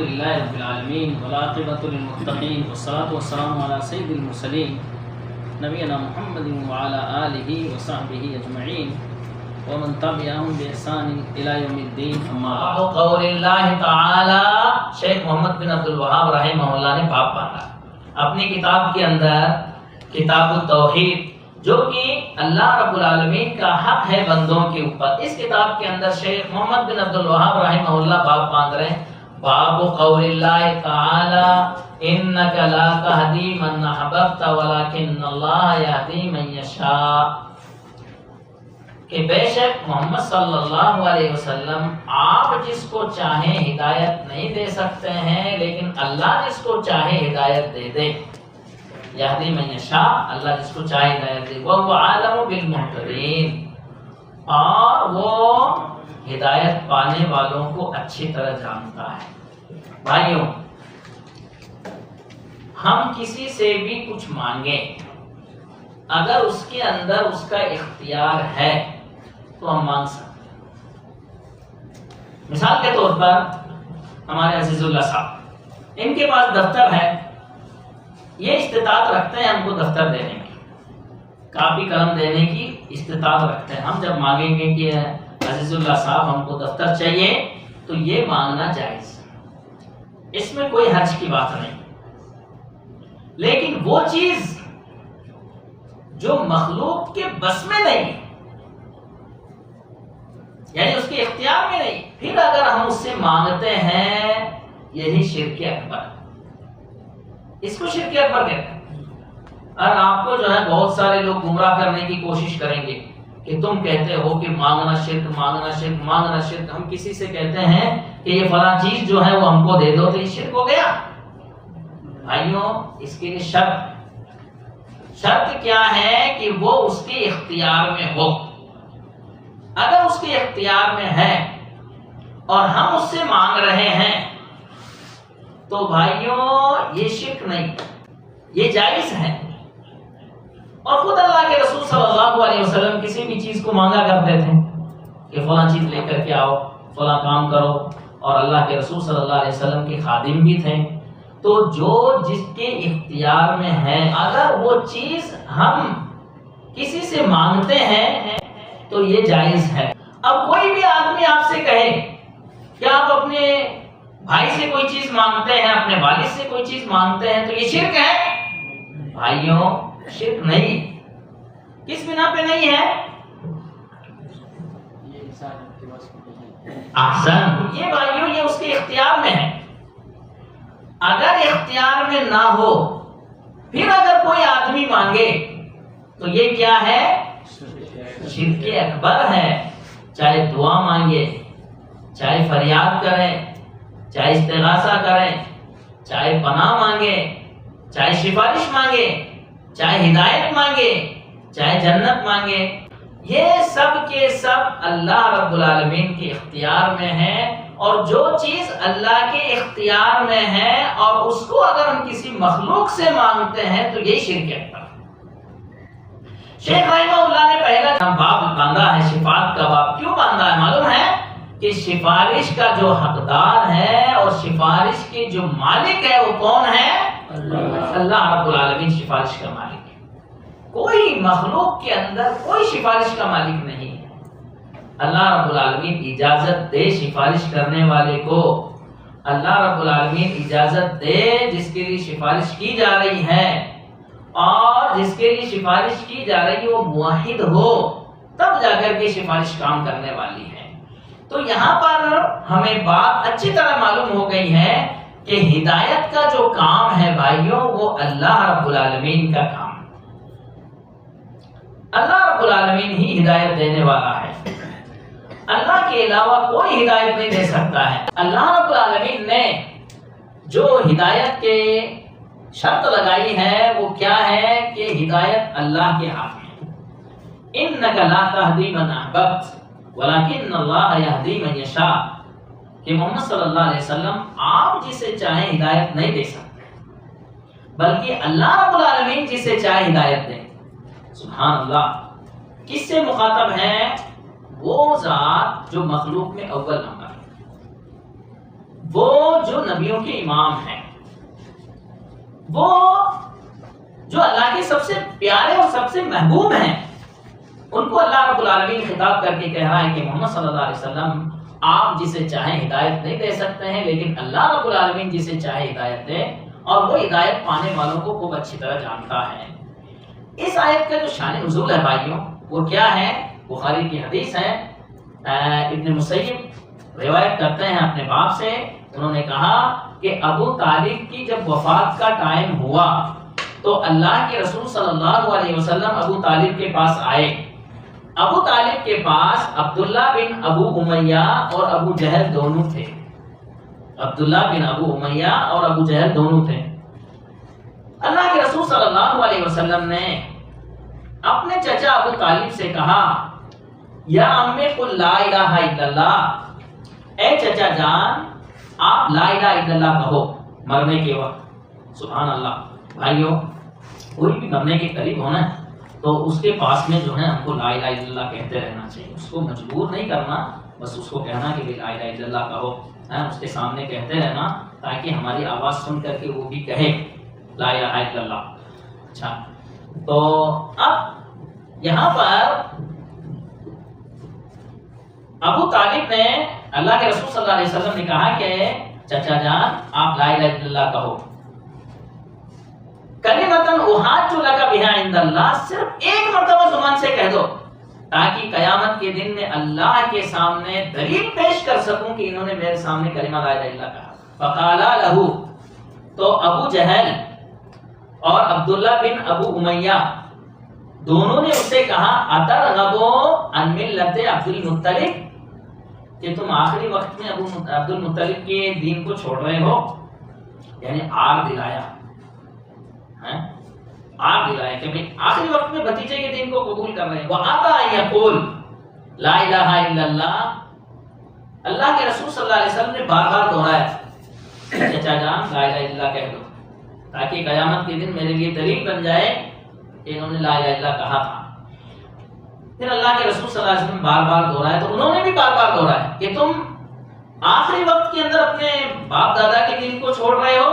للہ رب العالمین والعاقبۃ للمتقین والصلاۃ والسلام علی سید المرسلین نبینا محمد وعلی آلہ وصحبہ اجمعین ومن تبعهم بإحسان الی یوم الدین اما بعد۔ قول اللہ تعالی، شیخ محمد بن عبد الوہاب رحمہ اللہ نے باب باندھا اپنی کتاب کے اندر، کتاب التوحید، جو کہ اللہ رب العالمین کا حق ہے بندوں کے اوپر۔ اس کتاب کے اندر شیخ محمد بن عبد الوہاب رحمہ اللہ باب باندھ رہے ہیں، باب قول اللہ تعالی انک لا تہدی من احببت ولکن اللہ یہدی من یشاء، کہ بے شک محمد صلی اللہ علیہ وسلم آپ جس کو چاہیں ہدایت نہیں دے سکتے ہیں، لیکن اللہ جس کو چاہے ہدایت دے دے۔ یہدی من یشاء، اللہ جس کو چاہے ہدایت دے۔ وَهُوَ عَالَمُ بِالْمُهْتَدِينَ، اور وہ ہدایت پانے والوں کو اچھی طرح جانتا ہے۔ بھائیوں، ہم کسی سے بھی کچھ مانگیں، اگر اس کے اندر اس کا اختیار ہے تو ہم مانگ سکتے ہیں۔ مثال کے طور پر ہمارے عزیز اللہ صاحب، ان کے پاس دفتر ہے، یہ استطاعت رکھتے ہیں ہم کو دفتر دینے کی، کاپی قلم دینے کی استطاعت رکھتے ہیں۔ ہم جب مانگیں گے کہ عزیز اللہ صاحب ہم کو دفتر چاہیے، تو یہ مانگنا جائز، اس میں کوئی حرج کی بات نہیں۔ لیکن وہ چیز جو مخلوق کے بس میں نہیں، یعنی اس کے اختیار میں نہیں، پھر اگر ہم اس سے مانگتے ہیں، یہی شرک اکبر، اس کو شرک اکبر کہتے ہیں۔ اور آپ کو جو ہے بہت سارے لوگ گمراہ کرنے کی کوشش کریں گے کہ تم کہتے ہو کہ مانگنا شرک، مانگنا شرک، مانگنا شرک۔ ہم کسی سے کہتے ہیں کہ یہ فلاں چیز جو ہے وہ ہم کو دے دو، تو یہ شرک ہو گیا۔ بھائیوں، اس کے لیے شرط کیا ہے کہ وہ اس کے اختیار میں ہو۔ اگر اس کے اختیار میں ہے اور ہم اس سے مانگ رہے ہیں، تو بھائیوں یہ شرک نہیں، یہ جائز ہے۔ اور خود اللہ کے رسول صلی اللہ علیہ وسلم کسی بھی چیز کو مانگا کرتے تھے کہ فلاں چیز لے کر کے آؤ، فلاں کام کرو، اور اللہ کے رسول صلی اللہ علیہ وسلم کے خادم بھی تھے۔ تو جو جس کے اختیار میں ہے، اگر وہ چیز ہم کسی سے مانگتے ہیں تو یہ جائز ہے۔ اب کوئی بھی آدمی آپ سے کہے کہ آپ اپنے بھائی سے کوئی چیز مانگتے ہیں، اپنے والد سے کوئی چیز مانگتے ہیں، تو یہ شرک ہے؟ بھائیوں شرک نہیں۔ کس بنا پہ نہیں ہے؟ احسن، یہ بھائیوں یہ اس کے اختیار میں ہے۔ اگر اختیار میں نہ ہو، پھر اگر کوئی آدمی مانگے تو یہ کیا ہے؟ شرک اکبر ہے۔ چاہے دعا مانگے، چاہے فریاد کریں، چاہے استغاثہ کریں، چاہے پناہ مانگے، چاہے سفارش مانگے، چاہے ہدایت مانگے، چاہے جنت مانگے، یہ سب کے سب اللہ رب العالمین کے اختیار میں ہے۔ اور جو چیز اللہ کے اختیار میں ہے اور اس کو اگر ہم کسی مخلوق سے مانگتے ہیں تو یہ شرک ہے۔ شیخ رحمہ اللہ نے پہلا باب باندھا ہے، شفاعت کا باب۔ کیوں باندھا ہے معلوم ہے؟ کہ سفارش کا جو حقدار ہے اور سفارش کے جو مالک ہے وہ کون ہے؟ اللہ رب العالمین سفارش کا مالک ہے۔ کوئی مخلوق کے اندر کوئی سفارش کا مالک نہیں ہے۔ اللہ رب العالمین اجازت دے سفارش کرنے والے کو، اللہ رب العالمین اجازت دے جس کے لیے سفارش کی جا رہی ہے، اور جس کے لیے سفارش کی جا رہی ہے وہ موحد ہو، تب جا کر کے سفارش کام کرنے والی ہے۔ تو یہاں پر ہمیں بات اچھی طرح معلوم ہو گئی ہے کہ ہدایت کا جو کام ہے بھائیوں، وہ اللہ رب العالمین کا کام ہے۔ اللہ رب العالمین ہی ہدایت دینے والا ہے، اللہ کے علاوہ کوئی ہدایت نہیں دے سکتا ہے۔ اللہ رب العالمین نے جو ہدایت کے شرط لگائی ہے وہ کیا ہے کہ ہدایت اللہ کے ہاتھ میں۔ انک لا تہدی من احببت ولکن اللہ یہدی من یشاء، کہ محمد صلی اللہ علیہ وسلم آپ جسے چاہیں ہدایت نہیں دے سکتے، بلکہ اللہ رب العالمین جسے چاہے ہدایت دے۔ سبحان اللہ، کس سے مخاطب ہے؟ وہ ذات جو مخلوق میں اول نمبر ہے، وہ جو نبیوں کے امام ہیں، وہ جو اللہ کے سب سے پیارے اور سب سے محبوب ہیں، ان کو اللہ رب العالمین خطاب کر کے کہہ رہا ہے کہ محمد صلی اللہ علیہ وسلم آپ جسے چاہیں ہدایت نہیں دے سکتے ہیں، لیکن اللہ رب العالمین جسے چاہے ہدایت دے، اور وہ ہدایت پانے والوں کو خوب اچھی طرح جانتا ہے۔ اس آیت کا جو شان نزول ہے بھائیوں وہ کیا ہے؟ بخاری کی حدیث ہے، ابن مسیب روایت کرتے ہیں اپنے باپ سے، انہوں نے کہا کہ ابو طالب کی جب وفات کا ٹائم ہوا تو اللہ کے رسول صلی اللہ علیہ وسلم ابو طالب کے پاس آئے۔ ابو طالب کے پاس عبداللہ بن ابو امیہ اور ابو جہل دونوں تھے۔ عبداللہ بن ابو امیہ اور ابو جہل دونوں تھے۔ اللہ کے رسول صلی اللہ علیہ وسلم نے اپنے چچا ابو طالب سے کہا، یا امی قل لا الہ الا اللہ، اے چچا جان آپ لا الہ الا اللہ کہو مرنے کے وقت۔ سبحان اللہ بھائیوں، کوئی بھی مرنے کے قریب ہونا ہے تو اس کے پاس میں جو ہے ہم کو لا الہ الا اللہ کہتے رہنا چاہیے، اس کو مجبور نہیں کرنا، بس اس کو کہنا کہ لا الہ الا اللہ کہو، اس کے سامنے کہتے رہنا تاکہ ہماری آواز سن کر کے وہ بھی کہے لا الہ الا اللہ۔ اچھا، تو اب یہاں پر ابو طالب نے اللہ کے رسول صلی اللہ علیہ وسلم نے کہا کہ چچا جان آپ لا الہ الا اللہ کہو، کلمۃ احاج لک بہا عند اللہ، صرف ایک مرتبہ زبان سے کہہ دو تاکہ قیامت کے دن میں اللہ کے سامنے دلیل پیش کر سکوں کہ انہوں نے میرے سامنے کلمہ لا الہ الا اللہ کہا۔ فقالا لہو، تو ابو جہل اور عبداللہ بن ابو امیہ دونوں نے اسے کہا، اترغبو عن ملت عبد المطلب، کہ تم آخری وقت میں عبد المطلب کے دین کو چھوڑ رہے ہو، یعنی آر دلایا، آر دلایا کہ بھئی آخری وقت میں بھتیجے کے دین کو قبول کر رہے ہیں۔ وَأَبَا أَن يَقُولَ لا الہ الا اللہ، اللہ کے رسول صلی اللہ علیہ وسلم نے بار بار دہرایا، چچا جان لا الہ الا اللہ کہہ دو تاکہ قیامت کے دن میرے لیے دلیل بن جائے کہ انہوں نے لا الہ الا اللہ کہا تھا۔ پھر اللہ کے رسول صلی اللہ علیہ وسلم بار بار دہرایا تو انہوں نے بھی بار بار دہرایا کہ تم آخری وقت کے اندر اپنے باپ دادا کے دین کو چھوڑ رہے ہو۔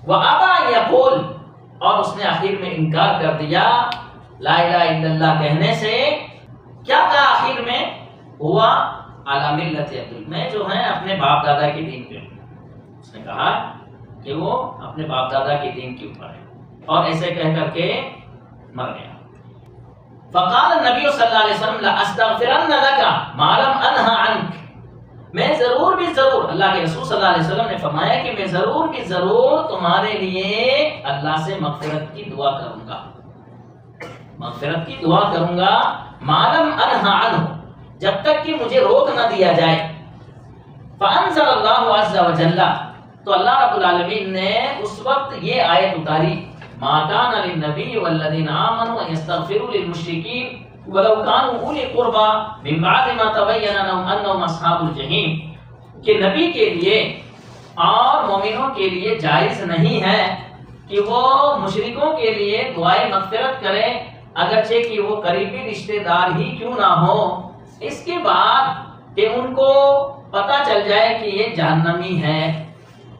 وَأَبَا أَن يَقُولَ، اور اس نے آخر میں انکار کر دیا لا الہ الا اللہ کہنے سے۔ کیا کہا آخر میں؟ ہوا علی ملت عبد، میں جو ہے اپنے باپ دادا کے دین پہ، اس نے کہا کہ وہ اپنے باپ دادا کے دین کے اوپر ہے، اور ایسے کہہ کر کے مر گیا۔ فقال النبی صلی اللہ علیہ وسلم لأستغفرن لک ما لم انہ عنک، میں ضرور بھی ضرور، اللہ کے رسول صلی اللہ علیہ وسلم نے فرمایا کہ میں ضرور بھی ضرور تمہارے لیے اللہ سے مغفرت کی دعا کروں گا، مغفرت کی دعا کروں گا، ما لم انہ عنہ، جب تک کہ مجھے روک نہ دیا جائے۔ فانزل اللہ عز وجل، تو اللہ رب العالمین نے اس وقت یہ آیت اتاری، ما کان للنبی والذین آمنوا ان یستغفروا للمشرکین ولو كانوا اولی قربى من بعد ما تبین لهم انهم اصحاب الجحیم، کہ نبی کے لیے اور مومنوں کے لیے جائز نہیں ہے کہ وہ مشرکوں کے لیے دعائے مغفرت کریں اگرچہ کہ وہ قریبی رشتہ دار ہی کیوں نہ ہو، اس کے بعد کہ ان کو پتہ چل جائے کہ یہ جہنمی ہے۔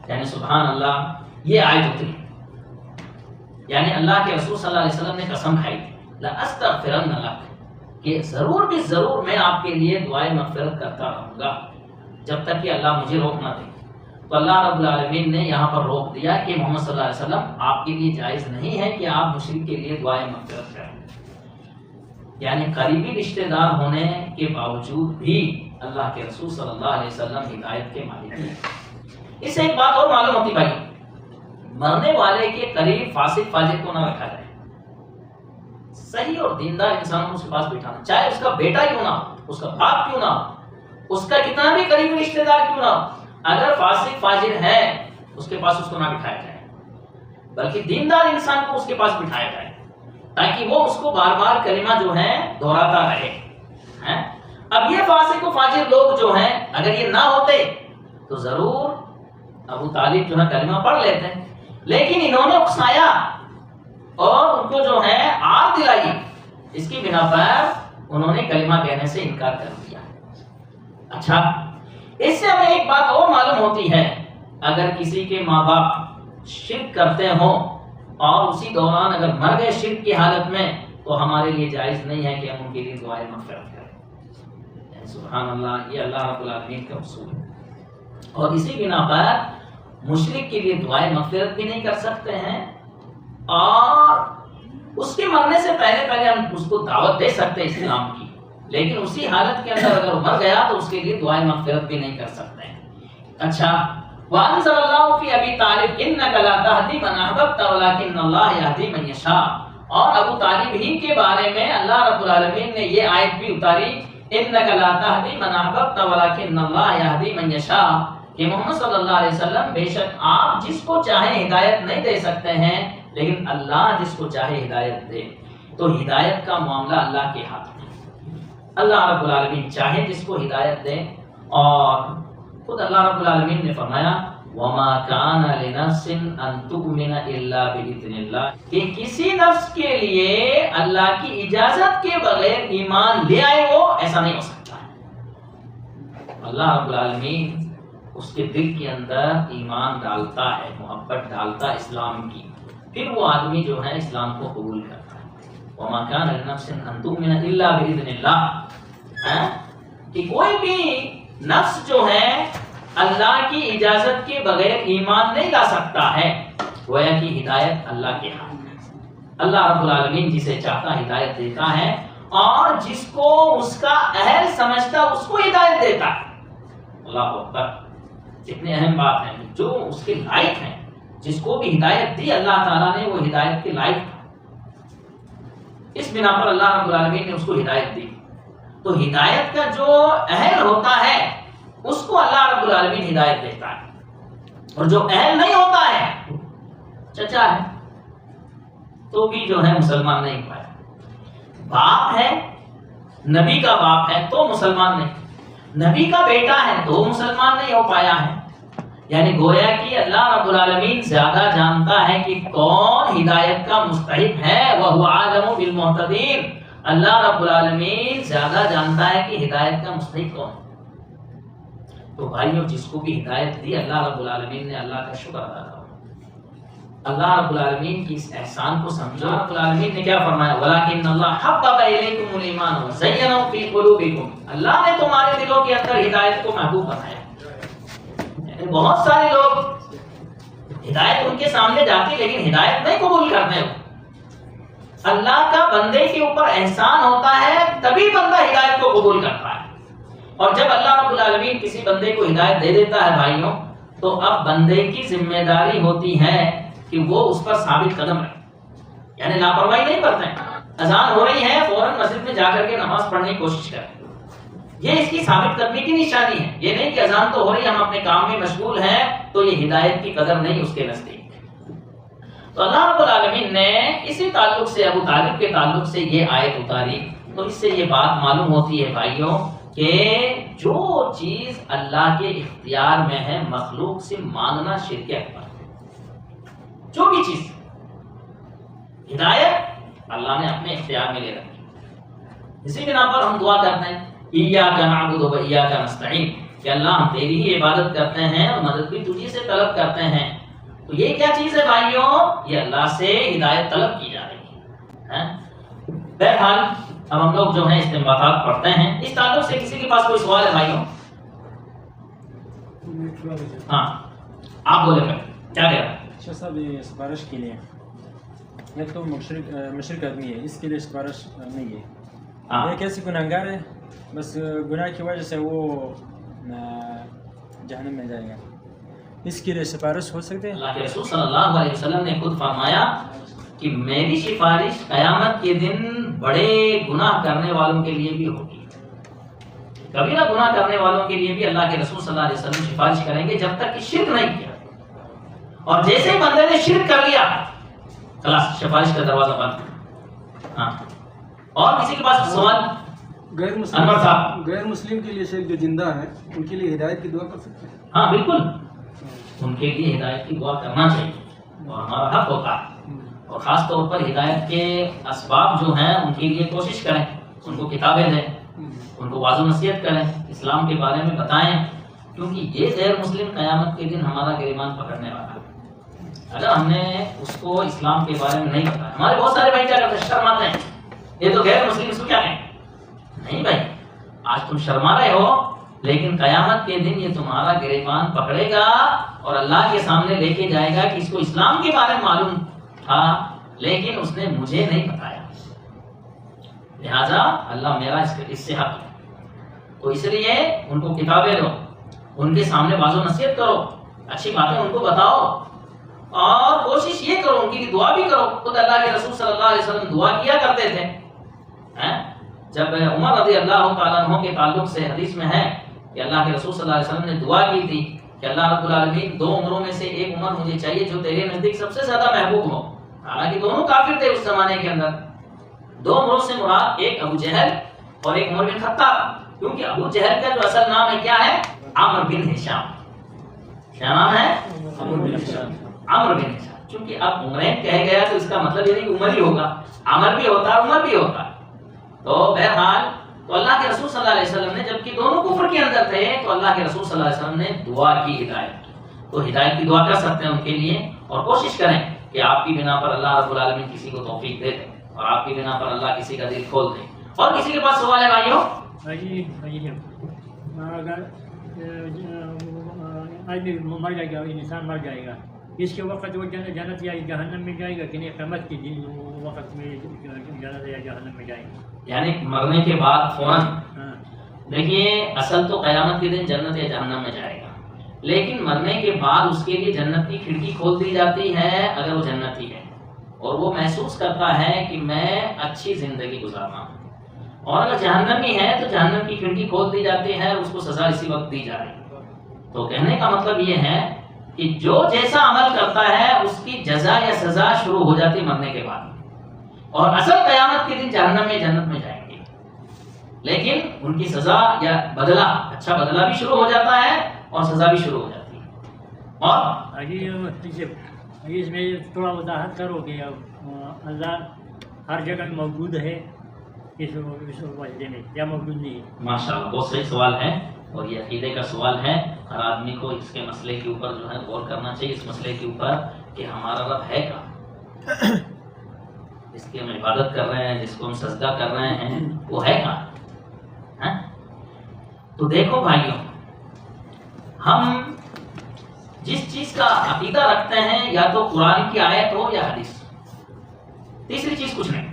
یعنی سبحان اللہ، یہ آیت اتری، یعنی اللہ کے رسول صلی اللہ علیہ وسلم نے قسم کھائی لأستغفرن لک، کہ ضرور بھی ضرور میں آپ کے لیے دعائے مغفرت کرتا رہوں گا جب تک کہ اللہ مجھے روک نہ دے۔ تو اللہ رب العالمین نے یہاں پر روک دیا کہ محمد صلی اللہ علیہ وسلم آپ کے لیے جائز نہیں ہے کہ آپ مشرک کے لیے دعائے مغفرت کریں، یعنی قریبی رشتہ دار ہونے کے باوجود بھی اللہ کے رسول صلی اللہ علیہ وسلم ہدایت کے مالک ہیں۔ اس سے ایک بات اور معلوم ہوتی بھائی، مرنے والے کے قریب فاسق فاجر کو نہ رکھا جائے، صحیح اور دیندار انسان کو اس کے پاس بٹھانا، چاہے اس کا بیٹا کیوں نہ ہو، اس کا باپ کیوں نہ ہو، اس کا کتنا بھی قریبی رشتہ دار کیوں نہ ہو، اگر فاسق فاجر ہے اس کے پاس اس کو نہ بٹھایا جائے، بلکہ دیندار انسان کو اس کے پاس بٹھایا جائے تاکہ وہ اس کو بار بار کلمہ جو ہے دہراتا رہے۔ اب یہ فاسق و فاجر لوگ جو ہیں اگر یہ نہ ہوتے تو ضرور ابو طالب جو ہے کلمہ پڑھ لیتے ہیں، لیکن انہوں نے اکسایا اور ان کو جو ہے آر دلائی، اس کی بنا پر انہوں نے کلمہ کہنے سے انکار کر دیا۔ اچھا، اس سے ہمیں ایک بات اور معلوم ہوتی ہے، اگر کسی کے ماں باپ شرک کرتے ہوں اور اسی دوران اگر مر گئے شرک کی حالت میں، تو ہمارے لیے جائز نہیں ہے کہ ہم ان کے لیے دعائے مغفرت کریں۔ سبحان اللہ، یہ اللہ رب العالمین کا اصول ہے۔ اور اسی بنا پر مشرک کے لیے دعائے مغفرت بھی نہیں کر سکتے ہیں، اور اس کے مرنے سے پہلے ہم اس کو دعوت دے سکتے ہیں اسلام کی، لیکن اسی حالت کے اندر اگر مر گیا تو اس کے لیے دعائے مغفرت بھی نہیں کر سکتے ہیں۔ اچھا، وَأَنزَلَ اللَّهُ فِي أَبِي طَالِبٍ إِنَّكَ لَا تَهْدِي مَنْ أَحْبَبْتَ وَلَكِنَّ اللَّهَ يَهْدِي مَن يَشَاءُ، اور ابو طالب ہی کے بارے میں اللہ رب العالمین نے یہ آیت بھی اتاری، إِنَّكَ لَا تَهْدِي مَنْ أَحْبَبْتَ وَلَكِنَّ اللَّهَ يَهْدِي مَن يَشَاءُ، کہ محمد صلی اللہ علیہ وسلم بے شک آپ جس کو چاہے ہدایت نہیں دے سکتے ہیں، لیکن اللہ جس کو چاہے ہدایت دے۔ تو ہدایت کا معاملہ اللہ کے ہاتھ میں، اللہ رب العالمین چاہے جس کو ہدایت دے۔ اور خود اللہ رب العالمین نے فرمایا وَمَا كَانَ لِنَفْسٍ أَن تُؤْمِنَ إِلَّا بِإِذْنِ اللَّهِ، کہ کسی نفس کے لیے اللہ کی اجازت کے بغیر ایمان لے آئے وہ ایسا نہیں ہو سکتا ہے۔ اللہ رب العالمین اس کے دل کے اندر ایمان ڈالتا ہے، محبت ڈالتا ہے اسلام کی، پھر وہ آدمی جو ہے اسلام کو قبول کرتا ہے۔ وَمَا كَانَ لِنَفْسٍ أَن تُؤْمِنَ إِلَّا بِإِذْنِ اللَّهِ، کہ کوئی بھی نفس جو ہے اللہ کی اجازت کے بغیر ایمان نہیں لا سکتا ہے۔ گویا کہ ہدایت اللہ کے ہاتھ میں، اللہ رب العالمین جسے چاہتا ہدایت دیتا ہے، اور جس کو اس کا اہل سمجھتا اس کو ہدایت دیتا ہے۔ اللہ اکبر، اتنے اہم بات ہے، جو اس کے لائق ہیں، جس کو بھی ہدایت دی اللہ تعالیٰ نے وہ ہدایت کے لائق تھا، اس بنا پر اللہ رب العالمین نے اس کو ہدایت دی۔ تو ہدایت کا جو اہل ہوتا ہے اس کو اللہ رب العالمین ہدایت دیتا ہے، اور جو اہل نہیں ہوتا ہے، چچا ہے تو بھی جو ہے مسلمان نہیں پایا، باپ ہے نبی کا باپ ہے تو مسلمان نہیں، نبی کا بیٹا ہے تو مسلمان نہیں ہو پایا ہے۔ یعنی گویا کہ اللہ رب العالمین زیادہ جانتا ہے کہ کون ہدایت کا مستحق ہے، وَهُوَ أَعْلَمُ بِالْمُهْتَدِينَ، اللہ رب العالمین زیادہ جانتا ہے کہ ہدایت کا مستحق کون ہے۔ تو بھائیوں، جس کو بھی ہدایت دی اللہ رب العالمین نے اللہ کا شکر ادا کرو، اللہ رب العالمین کی اس احسان کو سمجھو۔ اللہ رب العالمین نے کیا فرمایا، وَلَكِنَّ اللَّهَ حَبَّبَ إِلَيْكُمُ الْإِيمَانَ وَزَيَّنَهُ فِي قُلُوبِكُمْ، اللہ نے تمہارے دلوں کے اندر ہدایت کو محبوب بنایا۔ بہت سارے لوگ ہدایت ان کے سامنے جاتی لیکن ہدایت نہیں قبول کرتے ہو۔ اللہ کا بندے کے اوپر احسان ہوتا ہے تبھی بندہ ہدایت کو قبول کرتا ہے، اور جب اللہ رب العالمین کسی بندے کو ہدایت دے دیتا ہے بھائیوں، تو اب بندے کی ذمہ داری ہوتی ہے کہ وہ اس پر ثابت قدم رہے، یعنی لاپرواہی نہیں کرتے ہیں۔ اذان ہو رہی ہے فوراً مسجد میں جا کر کے نماز پڑھنے کی کوشش کریں، یہ اس کی ثابت قدمی کی نشانی ہے۔ یہ نہیں کہ اذان تو ہو رہی ہے ہم اپنے کام میں مشغول ہیں، تو یہ ہدایت کی قدر نہیں اس کے نزدیک۔ تو اللہ رب العالمین نے اسی تعلق سے ابو طالب کے تعلق سے یہ آیت اتاری۔ تو اس سے یہ بات معلوم ہوتی ہے بھائیوں کہ جو چیز اللہ کے اختیار میں ہے مخلوق سے مانگنا شرک اکبر ہے۔ جو بھی چیز ہدایت اللہ نے اپنے اختیار میں لے رکھی، اسی بنا پر ہم دعا کرتے ہیں ایاک نعبد و ایاک نستعین، کہ اللہ ہم تیری ہی عبادت کرتے ہیں اور مدد بھی تجھی سے طلب کرتے ہیں۔ تو یہ کیا چیز ہے بھائیوں، یہ اللہ سے ہدایت طلب کی جا رہی ہے۔ بہرحال اب ہم لوگ جو ہیں استنباطات پڑھتے ہیں۔ اس تعلق سے کسی کے پاس کوئی سوال ہے بھائیوں؟ ہاں آپ بولے گا، کیا کہہ رہے ہیں؟ شاہ صاحب یہ سفارش کے لیے ایک تو مشرک آدمی ہے، اس کے لیے سفارش نہیں ہے، ایک ایسے گناہگار ہے بس گناہ کی وجہ سے وہ جہنم میں جائے گا، اس کے لیے سفارش ہو سکتے ہیں؟ اللہ کے رسول صلی اللہ علیہ وسلم نے خود فرمایا کہ میری سفارش قیامت کے دن بڑے گناہ کرنے والوں کے لیے بھی ہوگی، کبیرہ گناہ کرنے والوں کے لیے بھی اللہ کے رسول صلی اللہ علیہ وسلم سفارش کریں گے جب تک کہ شرک نہیں کیا، اور جیسے بندے نے شرک کر لیا خلاص سفارش کا دروازہ بند۔ ہاں اور کسی کے پاس سوال؟ غیر مسلم کے لیے شیخ جو زندہ ہے ان کے لیے ہدایت کی دعا کر سکتے ہیں؟ ہاں بالکل، ان کے لیے ہدایت کی دعا کرنا چاہیے، وہ ہمارا حق ہوتا ہے، اور خاص طور پر ہدایت کے اسباب جو ہیں ان کے لیے کوشش کریں، ان کو کتابیں دیں، ان کو واضح نصیحت کریں، اسلام کے بارے میں بتائیں کیونکہ یہ غیر مسلم قیامت کے دن ہمارا گریبان پکڑنے والا ہے اگر ہم نے اس کو اسلام کے بارے میں نہیں بتایا. ہمارے بہت سارے بھائی کیا کرتے ہیں, شرماتے ہیں, یہ تو غیر مسلم, اس کو کیا کہیں. نہیں بھائی, آج تم شرما رہے ہو لیکن قیامت کے دن یہ تمہارا گریبان پکڑے گا اور اللہ کے سامنے لے کے جائے گا کہ اس کو اسلام کے بارے میں معلوم تھا لیکن اس نے مجھے نہیں بتایا, لہذا اللہ میرا اس سے حق ہے. تو اس لیے ان کو کتابیں دو, ان کے سامنے واضح و نصیحت کرو, اچھی باتیں ان کو بتاؤ اور کوشش یہ کرو ان کی دعا بھی کرو. خود اللہ کے رسول صلی اللہ علیہ وسلم دعا کیا کرتے تھے. جب عمر رضی اللہ تعالیٰ عنہ کے تعلق سے حدیث میں ہے کہ اللہ کے رسول صلی اللہ علیہ وسلم نے دعا کی تھی کہ اللہ رب العالمین 2 عمروں میں سے ایک عمر مجھے چاہیے جو تیرے نزدیک سب سے زیادہ محبوب ہو. حالانکہ دونوں کافر تھے اس زمانے کے اندر. 2 عمروں سے مراد ایک ابو جہل اور ایک عمر بن خطاب, کیونکہ ابو جہل کا جو اصل نام ہے کیا ہے, عمرو بن ہشام. کیا نام ہے, عمرو بن ہشام. چونکہ اب عمرین کہہ گیا تو اس کا مطلب یہ نہیں کہ عمر ہی ہوگا, عمر بھی ہوتا ہے عمر بھی ہوتا ہے. تو بہرحال تو اللہ کے رسول صلی اللہ علیہ وسلم نے جبکہ دونوں کفر کے اندر تھے تو اللہ کے رسول صلی اللہ علیہ وسلم نے دعا کی ہدایت کی. تو ہدایت کی دعا کر سکتے ہیں ان کے لیے اور کوشش کریں کہ آپ کی بنا پر اللہ رب العالمین کسی کو توفیق دے دے اور آپ کی بنا پر اللہ کسی کا دل کھول دے. اور کسی کے پاس سوال ہے بھائیوں؟ اگر آدمی مر جائے گا, انسان مر جائے گا, اس کے وقت وہ جنت یا جہنم میں جائے گا کہ نہیں, قیامت کے دن وقت میں جنت یا جہنم میں جائے گا؟ یعنی مرنے کے بعد فوراً دیکھیے اصل تو قیامت کے دن جنت یا جہنم میں جائے گا, لیکن مرنے کے بعد اس کے لیے جنت کی کھڑکی کھول دی جاتی ہے اگر وہ جنتی ہے اور وہ محسوس کرتا ہے کہ میں اچھی زندگی گزارنا ہوں. اور اگر جہنمی ہے تو جہنم کی کھڑکی کھول دی جاتی ہے اور اس کو سزا اسی وقت دی جا رہی ہے. تو کہنے کا مطلب یہ ہے کہ جو جیسا عمل کرتا ہے اس کی جزا یا سزا شروع ہو جاتی مرنے کے بعد, اور اصل قیامت کے دن جہنم میں جنت میں جائیں گے, لیکن ان کی سزا یا بدلہ, اچھا بدلہ بھی شروع ہو جاتا ہے اور سزا بھی شروع ہو جاتی ہے. اور اس میں تھوڑا وضاحت کرو کہ اللہ ہر جگہ موجود ہے اس معاہدے میں یا موجود نہیں ہے؟ ماشاء اللہ, بہت صحیح سوال ہے اور یہ عقیدے کا سوال ہے. ہر آدمی کو اس کے مسئلے کے اوپر جو ہے غور کرنا چاہیے, اس مسئلے کے اوپر کہ ہمارا رب ہے کہاں, جس کی ہم عبادت کر رہے ہیں, جس کو ہم سجدہ کر رہے ہیں, وہ ہے کہاں. تو دیکھو بھائیوں, ہم جس چیز کا عقیدہ رکھتے ہیں یا تو قرآن کی آیت ہو یا حدیث, تیسری چیز کچھ نہیں.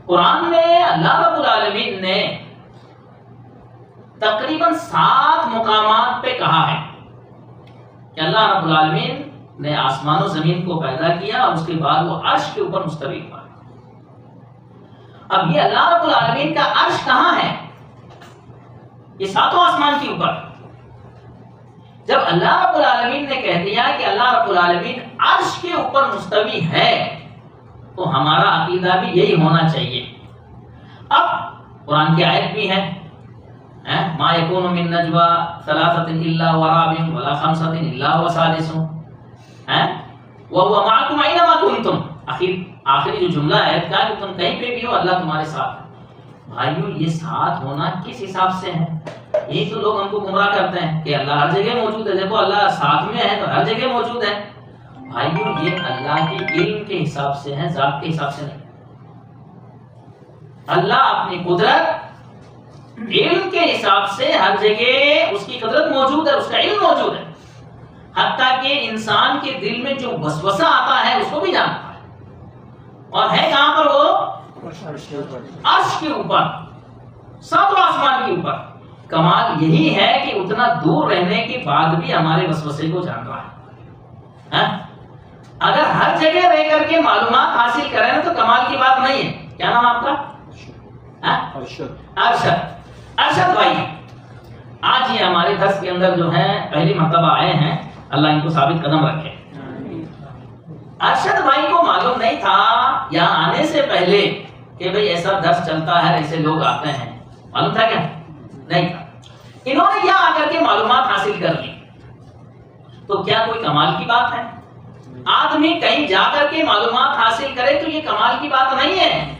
قرآن میں اللہ رب العالمین نے تقریباً 7 مقامات پہ کہا ہے کہ اللہ رب العالمین نے آسمان و زمین کو پیدا کیا اور اس کے بعد وہ عرش کے اوپر مستوی ہوا. اب یہ اللہ رب العالمین کا عرش کہاں ہے؟ یہ 7 آسمان کے اوپر. جب اللہ رب العالمین نے کہہ دیا کہ اللہ رب العالمین عرش کے اوپر مستوی ہے تو ہمارا عقیدہ بھی یہی ہونا چاہیے. اب قرآن کی آیت بھی ہے, ما یکون من نجوا ثلاثۃ الا هو رابعهم ولا خمسۃ الا هو سادسهم وهو معكم اينما كنتم. آخری جو جملہ ہے کہا کہ تم کہیں پہ بھی ہو اللہ تمہارے ساتھ ہے. بھائیو یہ ساتھ ہونا کس حساب سے ہے؟ یہی تو لوگ ہم کو گمراہ کرتے ہیں کہ اللہ ہر جگہ موجود ہے. دیکھو اللہ ساتھ میں ہے تو ہر جگہ موجود ہے. بھائیو یہ اللہ کے علم کے حساب سے ہے, ذات کے حساب سے نہیں. اللہ اپنی قدرت علم کے حساب سے ہر جگہ اس کی قدرت موجود ہے, اس کا علم موجود ہے. حتیٰ کہ انسان کے دل میں جو وسوسہ آتا ہے اس کو بھی جانتا ہے. اور ہے کہاں پر وہ؟ عرش کے اوپر, 7 آسمان کے اوپر. کمال یہی ہے کہ اتنا دور رہنے کے بعد بھی ہمارے وسوسے کو جان رہا ہے. اگر ہر جگہ رہ کر کے معلومات حاصل کریں تو کمال کی بات نہیں ہے. کیا نام آپ کا؟ ارشد بھائی. آج یہ ہمارے درس کے اندر جو ہے پہلی مرتبہ آئے ہیں, اللہ ان کو ثابت قدم رکھے. ارشد بھائی کو معلوم نہیں تھا یہاں آنے سے پہلے کہ بھئی ایسا درس چلتا ہے, ایسے لوگ آتے ہیں, معلوم تھا کیا؟ نہیں تھا. انہوں نے یہاں آ کر کے معلومات حاصل کر لی. تو کیا کوئی کمال کی بات ہے؟ آدمی کہیں جا کر کے معلومات حاصل کرے تو یہ کمال کی بات نہیں ہے.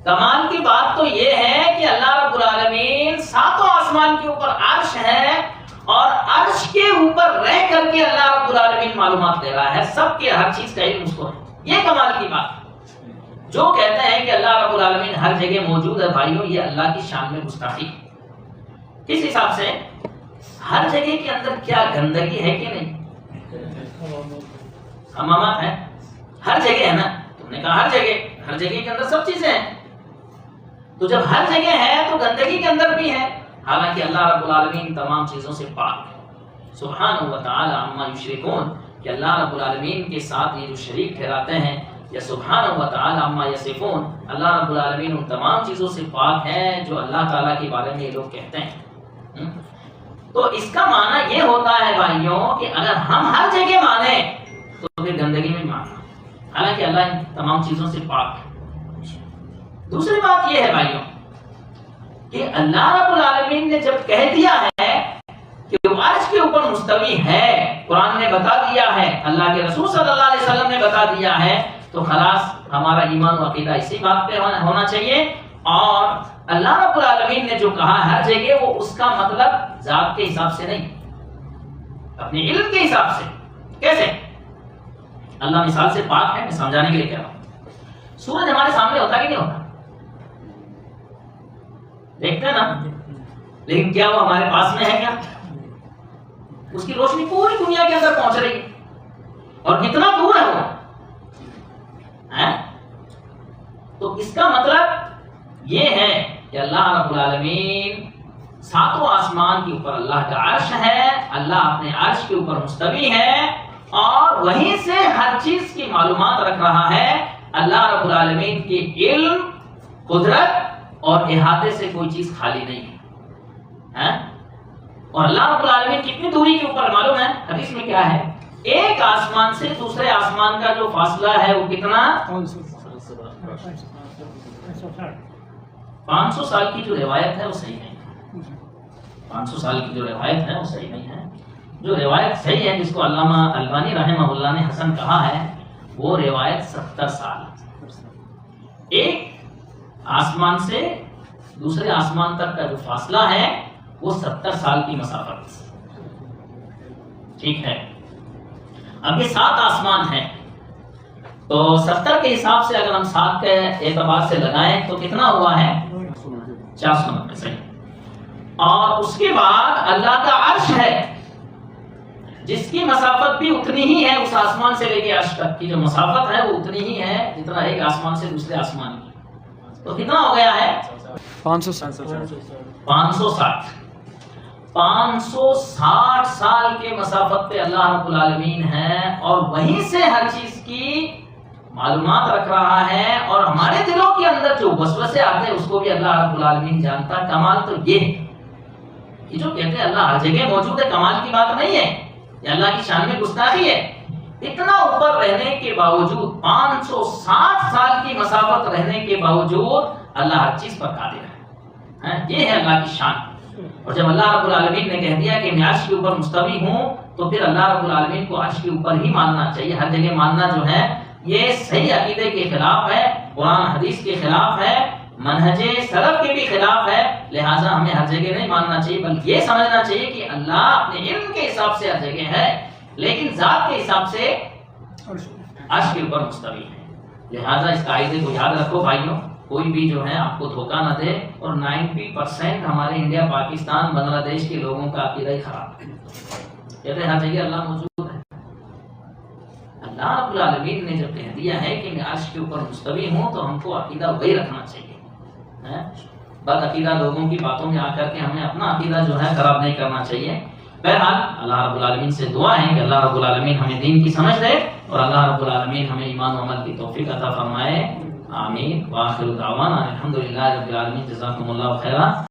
کمال کی بات تو یہ ہے کہ اللہ رب العالمین ساتوں آسمان کے اوپر عرش ہے، اور عرش کے اوپر رہ کر کے اللہ رب العالمین معلومات دے رہا ہے، سب کے ہر چیز کا علم اس کو ہے۔ یہ کمال کی بات۔ جو کہتے ہیں کہ اللہ رب العالمین ہر جگہ موجود ہے، بھائیوں یہ اللہ کی شان میں گستاخی۔ کس حساب سے؟ ہر جگہ کے اندر کیا گندگی ہے کہ نہیں؟ حمامات ہے، ہر جگہ ہے نا، تم نے کہا ہر جگہ کے اندر سب چیزیں ہیں، تو جب ہر جگہ ہے تو گندگی کے اندر بھی ہے، حالانکہ اللہ رب العالمین تمام چیزوں سے پاک ہے۔ سبحانہ و تعالی عما یشرکون، کہ اللہ رب العالمین کے ساتھ یہ جو شریک ٹھہراتے ہیں، یا سبحانہ و تعالی عما یصفون، اللہ رب العالمین ان تمام چیزوں سے پاک ہے جو اللہ تعالیٰ کے بارے میں یہ لوگ کہتے ہیں۔ تو اس کا معنی یہ ہوتا ہے بھائیوں کہ اگر ہم ہر جگہ مانیں تو پھر گندگی میں ماننا، حالانکہ اللہ ان تمام چیزوں سے پاک ہے۔ دوسری بات یہ ہے بھائیوں کہ اللہ رب العالمین نے جب کہہ دیا ہے کہ وہ عرش کے اوپر مستوی ہے، قرآن نے بتا دیا ہے، اللہ کے رسول صلی اللہ علیہ وسلم نے بتا دیا ہے، تو خلاص ہمارا ایمان و عقیدہ اسی بات پہ ہونا چاہیے۔ اور اللہ رب العالمین نے جو کہا ہر جگہ، وہ اس کا مطلب ذات کے حساب سے نہیں، اپنے علم کے حساب سے۔ کیسے؟ اللہ مثال سے پاک ہے، میں سمجھانے کے لیے کہہ رہا ہوں۔ سورج ہمارے سامنے ہوتا کہ نہیں ہوتا؟ دیکھتے ہیں نا، لیکن کیا وہ ہمارے پاس میں ہے؟ کیا اس کی روشنی پوری دنیا کے اندر پہنچ رہی ہے، اور کتنا دور ہے وہ؟ تو اس کا مطلب یہ ہے کہ اللہ رب العالمین ساتوں آسمان کے اوپر اللہ کا عرش ہے، اللہ اپنے عرش کے اوپر مستوی ہے، اور وہیں سے ہر چیز کی معلومات رکھ رہا ہے۔ اللہ رب العالمین کے علم، قدرت اور احاطے سے کوئی چیز خالی نہیں ہے۔ اور اللہ رب العالمین کتنی دوری کے اوپر معلوم ہے؟ حدیث میں کیا ہے؟ ایک آسمان سے دوسرے آسمان کا جو فاصلہ ہے وہ کتنا؟ 500 سال کی جو روایت ہے وہ صحیح نہیں ہے۔ 500 سال کی جو روایت ہے وہ صحیح نہیں ہے۔ جو روایت صحیح ہے، جس کو علامہ البانی رحمہ اللہ نے حسن کہا ہے، وہ روایت 70 سال۔ ایک آسمان سے دوسرے آسمان تک کا جو فاصلہ ہے وہ 70 سال کی مسافت۔ ٹھیک ہے، اب یہ 7 آسمان ہیں، تو 70 کے حساب سے اگر ہم 7 کے اعتبار سے لگائیں تو کتنا ہوا ہے؟ 490۔ صحیح۔ اور اس کے بعد اللہ کا عرش ہے، جس کی مسافت بھی اتنی ہی ہے، اس آسمان سے لے کے عرش تک کی جو مسافت ہے وہ اتنی ہی ہے جتنا ایک آسمان سے دوسرے آسمان کی۔ تو کتنا ہو گیا ہے؟ 560۔ 560 سال کے مسافت پہ اللہ رب العالمین ہے، اور وہیں سے ہر چیز کی معلومات رکھ رہا ہے، اور ہمارے دلوں کے اندر جو وسوسے آتے ہیں اس کو بھی اللہ رب العالمین جانتا ہے۔ کمال تو یہ ہے کہ جو کہتے ہیں اللہ ہر جگہ موجود ہے، کمال کی بات نہیں ہے، یہ اللہ کی شان میں گستاخی ہے۔ اتنا اوپر رہنے کے باوجود، 560 سال کی مسافت رہنے کے باوجود اللہ ہر چیز پر قادر ہے۔ یہ ہے اللہ کی شان۔ اور جب اللہ رب العالمین نے کہہ دیا کہ میں عرش کے اوپر مستوی ہوں، تو پھر اللہ رب العالمین کو عرش کے اوپر ہی ماننا چاہیے۔ ہر جگہ ماننا جو ہے یہ صحیح عقیدے کے خلاف ہے، قرآن حدیث کے خلاف ہے، منہج سلف کے بھی خلاف ہے، لہٰذا ہمیں ہر جگہ نہیں ماننا چاہیے، بلکہ یہ سمجھنا چاہیے کہ اللہ اپنے علم کے حساب سے ہر جگہ ہے، لیکن ذات کے حساب سے عرش کے اوپر مستوی ہے۔ لہٰذا اس قاعدے کو یاد رکھو بھائیوں، کوئی بھی جو ہے آپ کو دھوکہ نہ دے۔ اور 90% ہمارے انڈیا، پاکستان، بنگلہ دیش کے لوگوں کا عقیدہ ہی خراب ہے، کہتے ہیں ہر جگہ اللہ موجود ہے۔ اللہ رب العالمین نے جب کہہ دیا ہے کہ میں عرش کے اوپر مستوی ہوں، تو ہم کو عقیدہ وہی رکھنا چاہیے۔ بد عقیدہ لوگوں کی باتوں میں آ کر کے ہمیں اپنا عقیدہ جو ہے خراب نہیں کرنا چاہیے۔ بہرحال اللہ رب العالمین سے دعا ہے کہ اللہ رب العالمین ہمیں دین کی سمجھ دے، اور اللہ رب العالمین ہمیں ایمان و عمل کی توفیق عطا فرمائے۔ آمین۔ وآخر دعوانا الحمدللہ رب العالمین۔ جزاکم اللہ خیرا۔